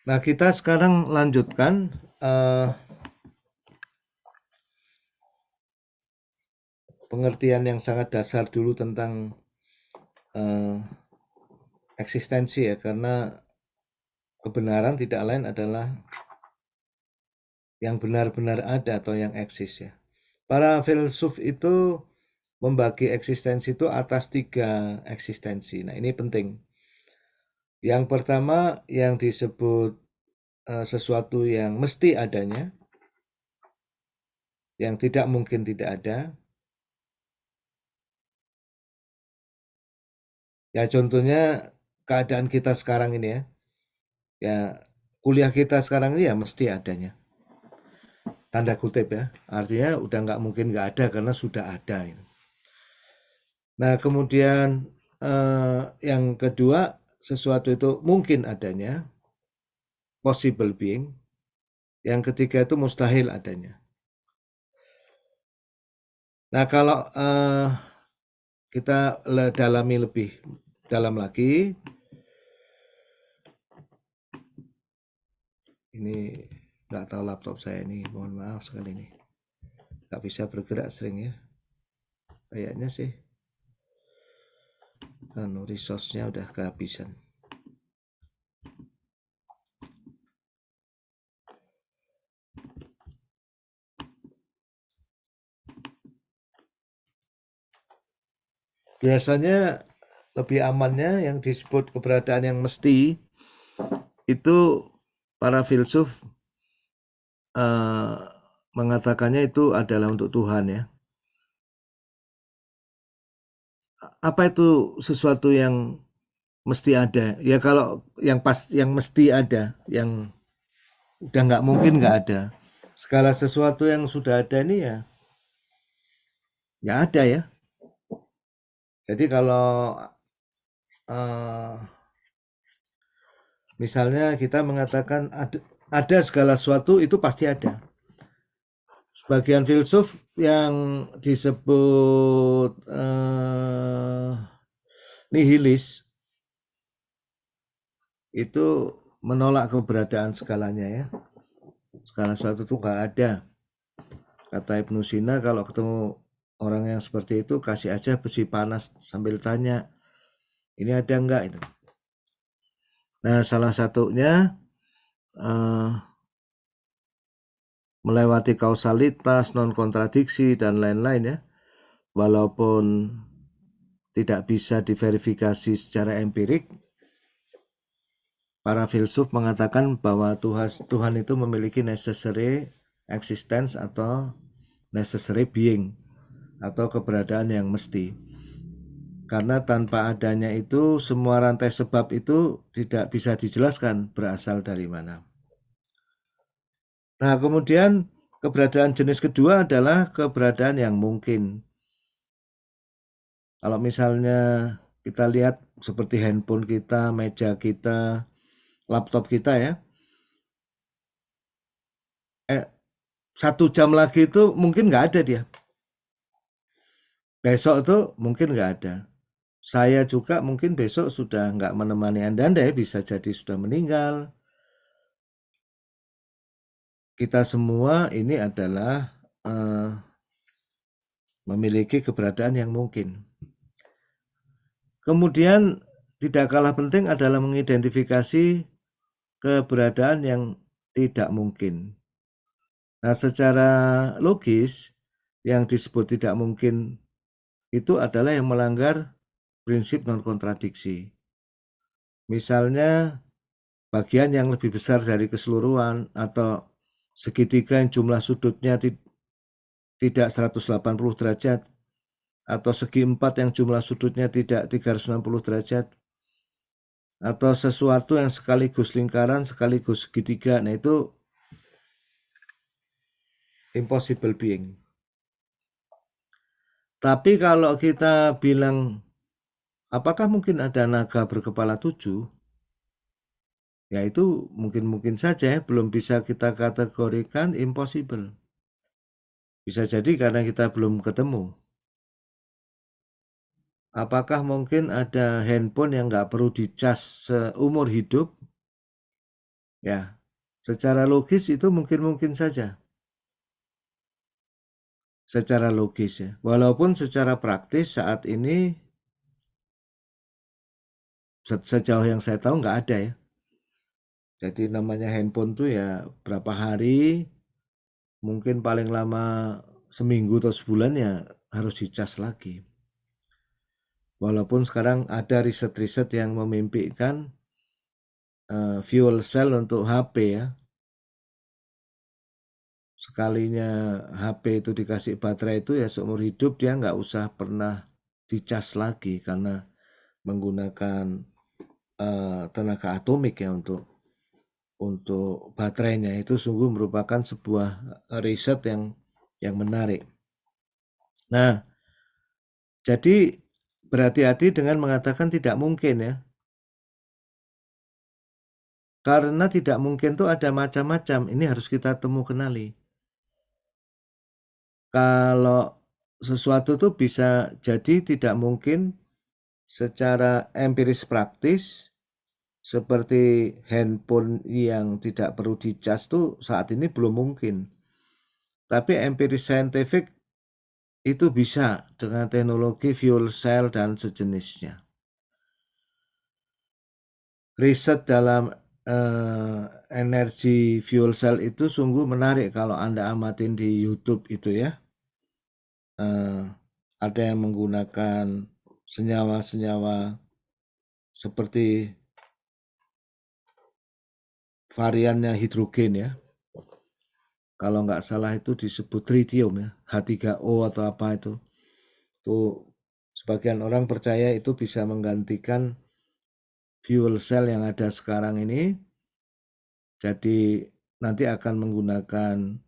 Nah, kita sekarang lanjutkan pengertian yang sangat dasar dulu tentang eksistensi ya, karena kebenaran tidak lain adalah yang benar-benar ada atau yang eksis ya. Para filsuf itu membagi eksistensi itu atas 3 eksistensi. Nah, ini penting. Yang pertama yang disebut sesuatu yang mesti adanya, yang tidak mungkin tidak ada. Ya contohnya keadaan kita sekarang ini ya. Ya kuliah kita sekarang ini ya mesti adanya. Tanda kutip ya. Artinya udah nggak mungkin nggak ada karena sudah ada. Nah kemudian yang kedua sesuatu itu mungkin adanya, possible being. Yang ketiga itu mustahil adanya. Nah kalau kita dalami lebih dalam lagi, ini nggak tahu laptop saya ini, mohon maaf sekali nih, nggak bisa bergerak sering ya, kayaknya sih resource-nya udah kehabisan. Biasanya lebih amannya yang disebut keberadaan yang mesti itu para filsuf mengatakannya itu adalah untuk Tuhan ya. Apa itu sesuatu yang mesti ada? Ya kalau yang mesti ada, yang udah nggak mungkin nggak ada. Segala sesuatu yang sudah ada ini ya nggak ada ya. Jadi kalau misalnya kita mengatakan ada segala sesuatu itu pasti ada. Sebagian filsuf yang disebut nihilis itu menolak keberadaan segalanya ya. Segala sesuatu itu nggak ada. Kata Ibnu Sina kalau ketemu orang yang seperti itu kasih aja besi panas sambil tanya ini ada enggak itu. Nah salah satunya melewati kausalitas, non kontradiksi dan lain-lain ya. Walaupun tidak bisa diverifikasi secara empirik, para filsuf mengatakan bahwa Tuhan itu memiliki necessary existence atau necessary being atau keberadaan yang mesti. Karena tanpa adanya itu semua rantai sebab itu tidak bisa dijelaskan berasal dari mana. Nah, kemudian keberadaan jenis kedua adalah keberadaan yang mungkin. Kalau misalnya kita lihat seperti handphone kita, meja kita, laptop kita ya, 1 jam lagi itu mungkin nggak ada dia. Besok itu mungkin nggak ada. Saya juga mungkin besok sudah nggak menemani Anda ya, bisa jadi sudah meninggal. Kita semua ini adalah memiliki keberadaan yang mungkin. Kemudian tidak kalah penting adalah mengidentifikasi keberadaan yang tidak mungkin. Nah, secara logis yang disebut tidak mungkin itu adalah yang melanggar prinsip non kontradiksi. Misalnya bagian yang lebih besar dari keseluruhan atau segitiga yang jumlah sudutnya tidak 180 derajat atau segi empat yang jumlah sudutnya tidak 360 derajat atau sesuatu yang sekaligus lingkaran sekaligus segitiga. Nah itu impossible being. Tapi kalau kita bilang apakah mungkin ada naga berkepala 7? Ya itu mungkin-mungkin saja belum bisa kita kategorikan impossible. Bisa jadi karena kita belum ketemu. Apakah mungkin ada handphone yang nggak perlu dicas seumur hidup? Ya, secara logis itu mungkin-mungkin saja. Secara logis ya. Walaupun secara praktis saat ini sejauh yang saya tahu nggak ada ya. Jadi namanya handphone tuh ya berapa hari, mungkin paling lama seminggu atau sebulan ya harus dicas lagi. Walaupun sekarang ada riset-riset yang memimpikan fuel cell untuk HP ya. Sekalinya HP itu dikasih baterai itu ya seumur hidup dia nggak usah pernah dicas lagi karena menggunakan tenaga atomik ya untuk baterainya. Itu sungguh merupakan sebuah riset yang menarik. Nah, jadi berhati-hati dengan mengatakan tidak mungkin ya. Karena tidak mungkin itu ada macam-macam. Ini harus kita kenali. Kalau sesuatu itu bisa jadi tidak mungkin secara empiris praktis, seperti handphone yang tidak perlu dicas tuh saat ini belum mungkin. Tapi empiris saintifik itu bisa dengan teknologi fuel cell dan sejenisnya. Riset dalam energi fuel cell itu sungguh menarik kalau Anda amatin di YouTube itu ya. Ada yang menggunakan senyawa-senyawa seperti variannya hidrogen ya. Kalau nggak salah itu disebut tritium ya, H3O atau apa itu. Itu sebagian orang percaya itu bisa menggantikan fuel cell yang ada sekarang ini. Jadi nanti akan menggunakan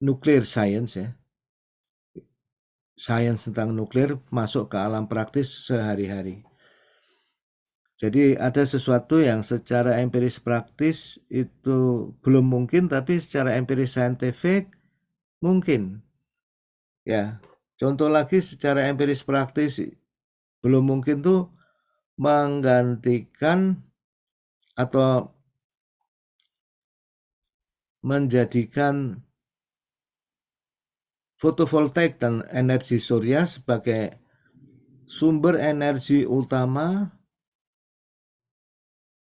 nuclear science ya. Sains tentang nuklir masuk ke alam praktis sehari-hari. Jadi ada sesuatu yang secara empiris praktis itu belum mungkin, tapi secara empiris saintifik mungkin. Ya, contoh lagi secara empiris praktis belum mungkin tuh menggantikan atau menjadikan fotovoltaik dan energi surya sebagai sumber energi utama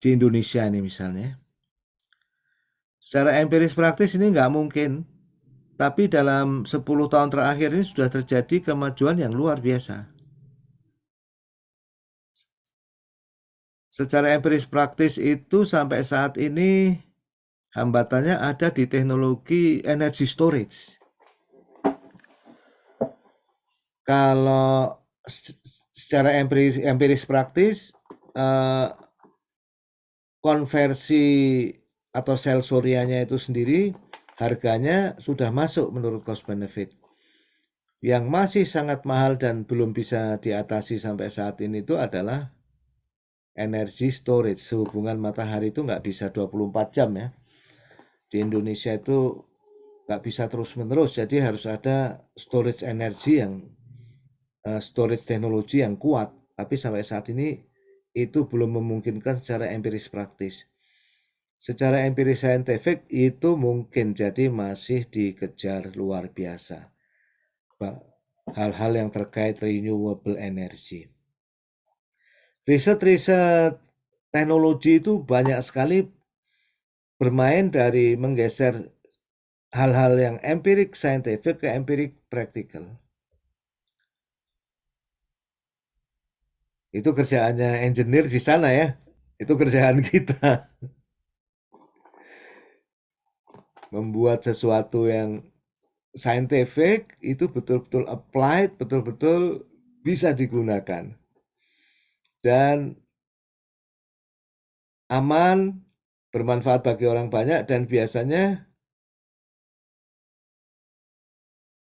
di Indonesia ini misalnya. Secara empiris praktis ini nggak mungkin, tapi dalam 10 tahun terakhir ini sudah terjadi kemajuan yang luar biasa. Secara empiris praktis itu sampai saat ini hambatannya ada di teknologi energy storage. Kalau secara empiris praktis konversi atau sel suryanya itu sendiri harganya sudah masuk menurut cost benefit. Yang masih sangat mahal dan belum bisa diatasi sampai saat ini itu adalah energi storage. Sehubungan matahari itu nggak bisa 24 jam ya. Di Indonesia itu nggak bisa terus-menerus, jadi harus ada storage energi storage teknologi yang kuat. Tapi sampai saat ini itu belum memungkinkan secara empiris praktis. Secara empiris saintifik itu mungkin, jadi masih dikejar luar biasa. Hal-hal yang terkait renewable energy. Riset-riset teknologi itu banyak sekali bermain dari menggeser hal-hal yang empirik saintifik ke empirik praktikal. Itu kerjaannya engineer di sana ya. Itu kerjaan kita. Membuat sesuatu yang scientific itu betul-betul applied, betul-betul bisa digunakan. Dan aman, bermanfaat bagi orang banyak, dan biasanya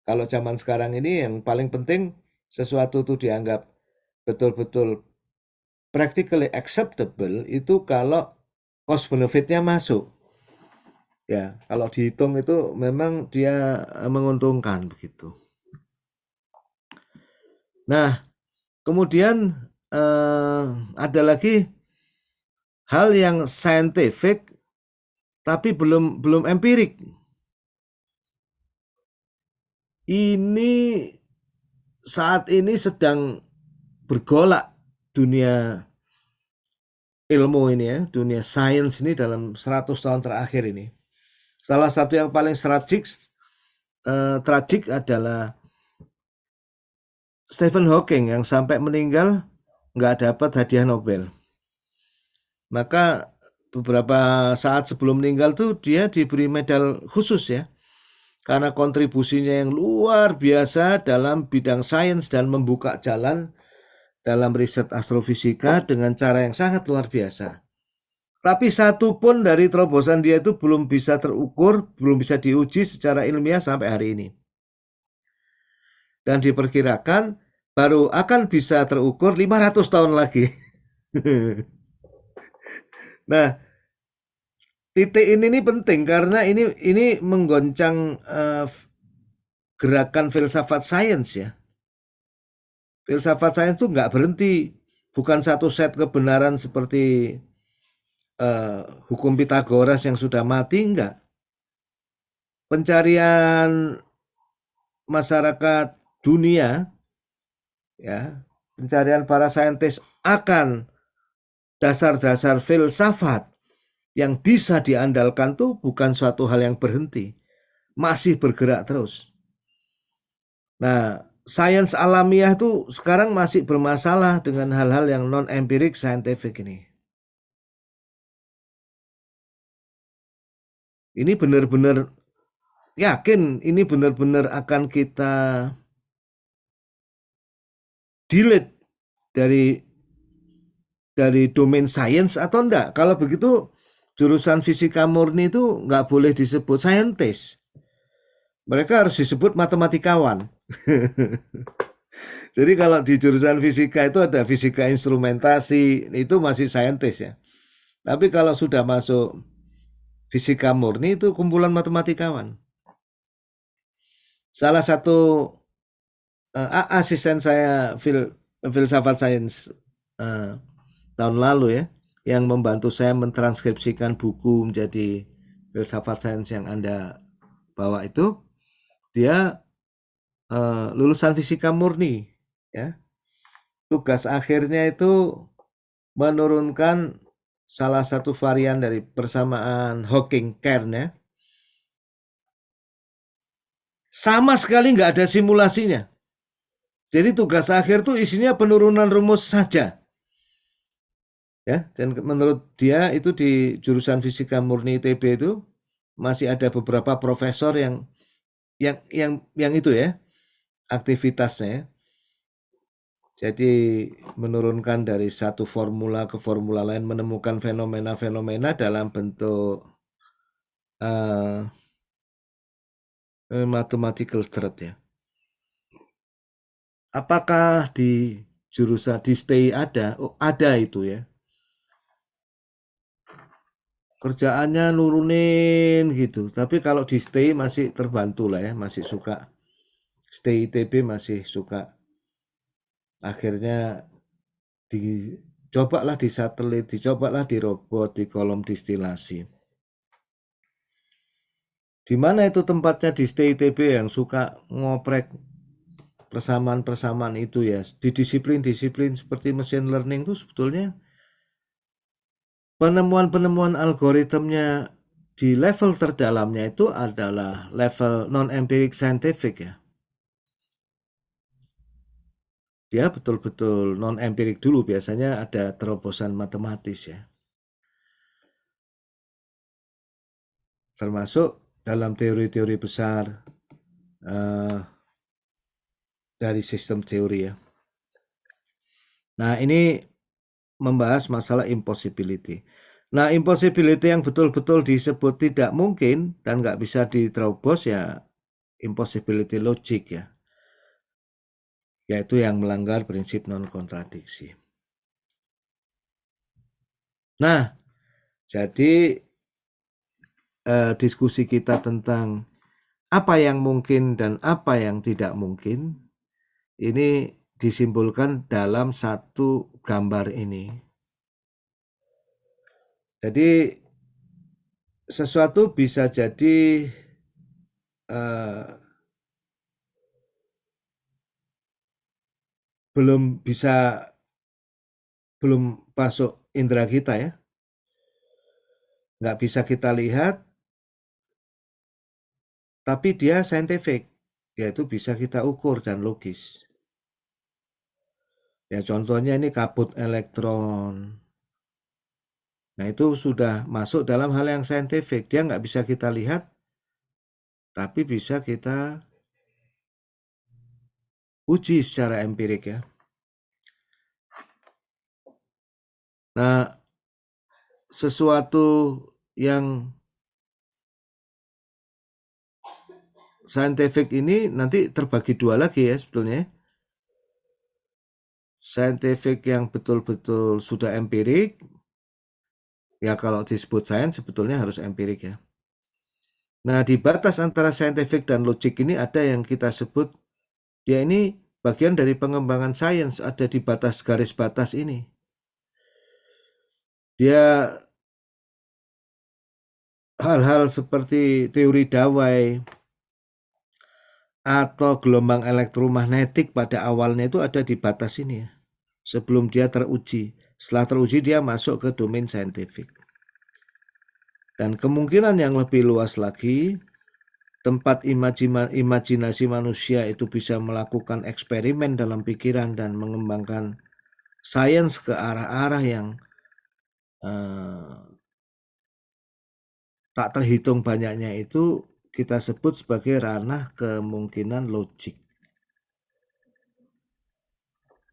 kalau zaman sekarang ini yang paling penting sesuatu itu dianggap betul-betul practically acceptable itu kalau cost benefitnya masuk. Ya, kalau dihitung itu memang dia menguntungkan begitu. Nah, kemudian ada lagi hal yang scientific tapi belum empirik. Ini saat ini sedang bergolak dunia ilmu ini ya, dunia sains ini dalam 100 tahun terakhir ini. Salah satu yang paling tragik adalah Stephen Hawking yang sampai meninggal nggak dapat hadiah Nobel. Maka beberapa saat sebelum meninggal tuh dia diberi medal khusus ya, karena kontribusinya yang luar biasa dalam bidang sains dan membuka jalan dalam riset astrofisika dengan cara yang sangat luar biasa. Tapi satu pun dari terobosan dia itu belum bisa terukur, belum bisa diuji secara ilmiah sampai hari ini. Dan diperkirakan baru akan bisa terukur 500 tahun lagi. Nah, titik ini penting karena ini menggoncang gerakan filsafat sains ya. Filsafat sains itu nggak berhenti, bukan satu set kebenaran seperti hukum Pitagoras yang sudah mati, enggak. Pencarian masyarakat dunia, ya, pencarian para saintis akan dasar-dasar filsafat yang bisa diandalkan tuh bukan suatu hal yang berhenti, masih bergerak terus. Nah, sains alamiah tuh sekarang masih bermasalah dengan hal-hal yang non-empirik scientific ini. Ini benar-benar yakin ini benar-benar akan kita delete dari domain sains atau enggak? Kalau begitu jurusan fisika murni itu nggak boleh disebut saintis. Mereka harus disebut matematikawan. Jadi kalau di jurusan fisika itu ada fisika instrumentasi, itu masih saintis ya. Tapi kalau sudah masuk fisika murni itu kumpulan matematikawan. Salah satu asisten saya filsafat sains tahun lalu ya, yang membantu saya mentranskripsikan buku menjadi filsafat sains yang Anda bawa itu, dia lulusan fisika murni ya. Tugas akhirnya itu menurunkan salah satu varian dari persamaan Hawking-Kern ya. Sama sekali nggak ada simulasinya. Jadi tugas akhir tuh isinya penurunan rumus saja. Ya, dan menurut dia itu di jurusan fisika murni ITB itu masih ada beberapa profesor yang itu ya aktivitasnya. Jadi menurunkan dari satu formula ke formula lain, menemukan fenomena-fenomena dalam bentuk mathematical thread ya. Apakah di jurusan di STI ada? Oh, ada itu ya. Kerjaannya nurunin gitu. Tapi kalau di STI masih terbantu lah ya, masih suka. STI ITB masih suka. Akhirnya dicobalah di satelit, dicobalah di robot, di kolom distilasi. Di mana itu tempatnya di STI ITB yang suka ngoprek persamaan-persamaan itu ya. Di disiplin-disiplin seperti machine learning itu sebetulnya penemuan-penemuan algoritmnya di level terdalamnya itu adalah level non-empiric scientific ya. Dia betul-betul non-empirik dulu, biasanya ada terobosan matematis ya. Termasuk dalam teori-teori besar dari sistem teori ya. Nah, ini membahas masalah impossibility. Nah, impossibility yang betul-betul disebut tidak mungkin dan nggak bisa diterobos ya impossibility logic ya. Yaitu yang melanggar prinsip non-kontradiksi. Nah, jadi diskusi kita tentang apa yang mungkin dan apa yang tidak mungkin, ini disimbolkan dalam satu gambar ini. Jadi sesuatu bisa jadi belum masuk indera kita ya, nggak bisa kita lihat, tapi dia scientific, yaitu bisa kita ukur dan logis. Ya contohnya ini kabut elektron. Nah itu sudah masuk dalam hal yang scientific, dia nggak bisa kita lihat, tapi bisa kita uji secara empirik ya. Nah, sesuatu yang scientific ini nanti terbagi dua lagi ya sebetulnya. Scientific yang betul-betul sudah empirik, ya kalau disebut sains sebetulnya harus empirik ya. Nah, di batas antara scientific dan logik ini ada yang kita sebut, ya ini bagian dari pengembangan sains, ada di batas garis batas ini. Dia hal-hal seperti teori dawai atau gelombang elektromagnetik pada awalnya itu ada di batas ini ya. Sebelum dia teruji. Setelah teruji dia masuk ke domain saintifik. Dan kemungkinan yang lebih luas lagi, tempat imajinasi manusia itu bisa melakukan eksperimen dalam pikiran dan mengembangkan sains ke arah-arah yang tak terhitung banyaknya, itu kita sebut sebagai ranah kemungkinan logik.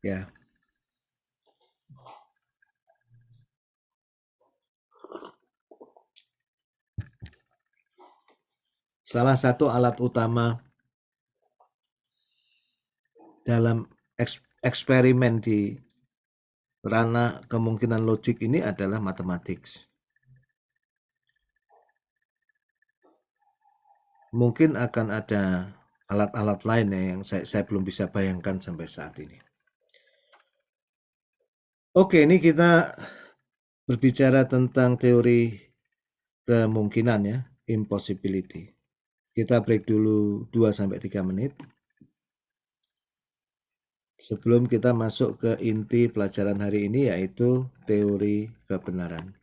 Ya. Salah satu alat utama dalam eksperimen di ranah kemungkinan logik ini adalah matematik. Mungkin akan ada alat-alat lain ya yang saya belum bisa bayangkan sampai saat ini. Oke, ini kita berbicara tentang teori kemungkinan ya, impossibility. Kita break dulu 2-3 menit sebelum kita masuk ke inti pelajaran hari ini, yaitu teori kebenaran.